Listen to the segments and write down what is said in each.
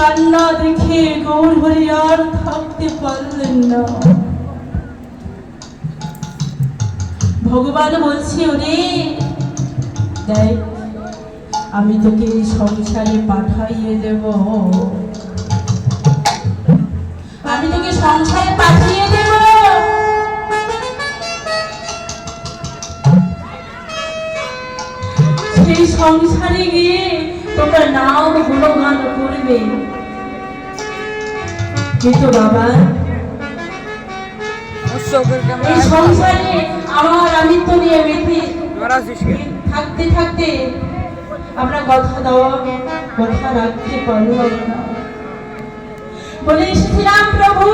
কান্না দেখে গৌর হরি আর থাকতে পারলেন না। ভগবান বলছি, ওরে দেখ, আমি তোকে এই সংসারে পাঠাইয়ে দেব, আমি তোকে সংসারে পাঠিয়ে দেব। সেই সংসারে গিয়ে তোমরা নাম গুণগান করবে। কিন্তু বাবা, এই সংসারে আমার আমিত্ব নিয়ে বেঁধে থাকতে থাকতে আমরা কথা দেওয়া কথা রাখতে পারলাম না। বলে এসেছিলাম, প্রভু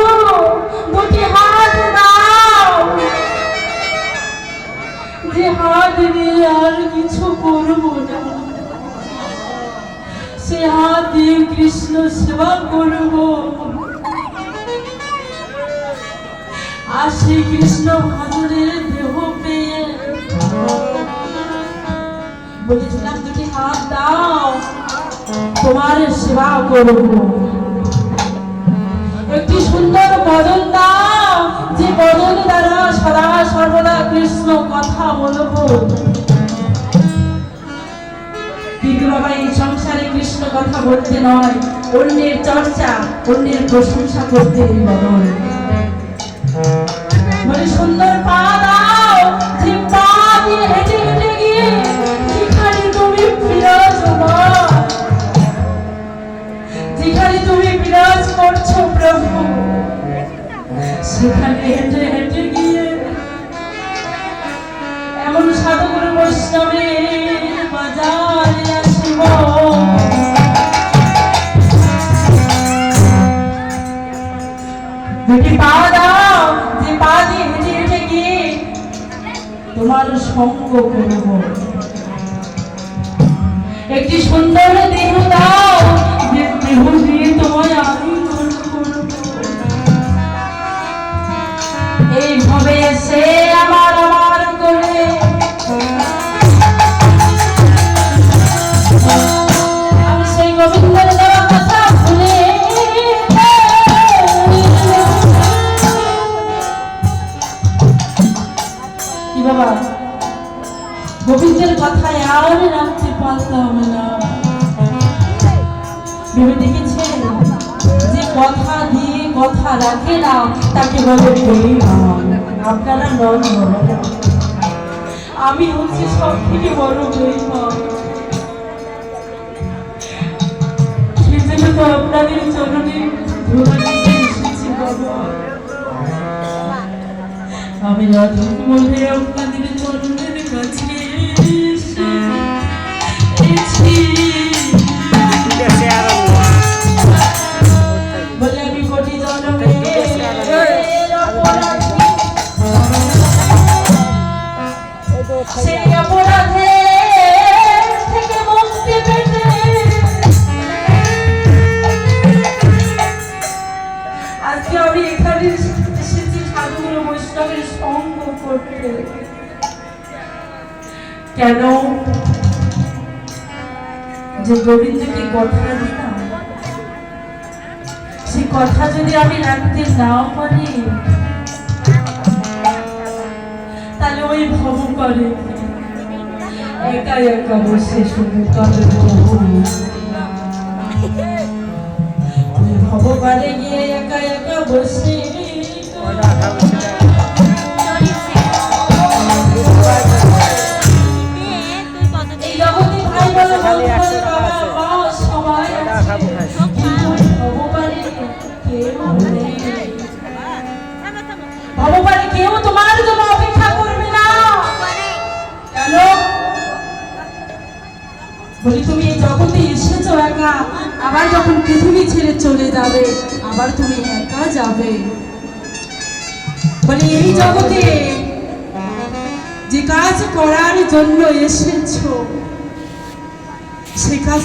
দুটি হাত দাও, যে হাত দিয়ে আর কিছু করবো না, সে হাত দিয়ে কৃষ্ণ সেবা করব। আর সেই কৃষ্ণ ভজনের দেহ পেয়ে বলেছিলাম, দুটি হাত দাও, তোমার সেবা করব। একটি সুন্দর বদন দাও, যে বদন দ্বারা সদা সর্বদা কৃষ্ণ কথা বলবো। কিন্তু বাবা, এই সংসারে কৃষ্ণ কথা বলতে নয়, অন্যের চর্চা, অন্যের প্রশংসা করতে এই বদন। বলে সুন্দর পা দাও, যে পা দিয়ে হেঁটে হেঁটে গিয়ে যেখানে তুমি বিরাজ, যেখানে তুমি বিরাজ করছো প্রভু, সেখানে হেঁটে হেঁটে গিয়ে এমন সাধুগুরু বৈষ্ণবের বাজারে আসিব। দুটি পা দাও, যে পা দিয়ে হেঁটে হেঁটে গিয়ে তোমার সঙ্গ করব। একটি সুন্দর দেহ দাও, যে দেহ দিয়ে তোমায় আমি করব। এইভাবে সে আমার আমার করে আমি সেই গোবিন্দের দেওয়া কথা ভুলে কি বাবা, গোবিন্দের কথায় আর রাখতে পারলাম না। ভেবে দেখেছেন, যে কথা দিয়ে কথা রাখে না তাকে বলে বেঈমান। আপনারা নন, আমি হচ্ছে সব থেকে বড় বেঈমান। সেজন্য তো আপনাদের চরণে ধরে নিতে এসেছি বাবা। আমি রাধু বলে আপনাদের চরণের কাছে এসেছি। বলে আমি কোটি জন্মে সেই অপরাধে থেকে মুক্তি পেতে আজকে আমি এখানে এসেছি সাধুগুরু বৈষ্ণবের সঙ্গ করতে। কেন? যে গোবিন্দকে কথা দিলাম, সে কথা যদি আমি রাখতে না পারি, তাহলে ওই ভব করে একা একা বসে শুধু কাঁদব। ওই ভব পারে গিয়ে একা একা বসে এই জগতে ভাই বলে সবাই ভগবান কেউ তোমার জন্য অপেক্ষা করবে না। কেন? বলি তুমি এই জগতে এসেছো একা, আবার যখন পৃথিবী ছেড়ে চলে যাবে আবার তুমি একা যাবে। বলি এই জগতে যে কাজ করার জন্য এসেছো, সে কাজ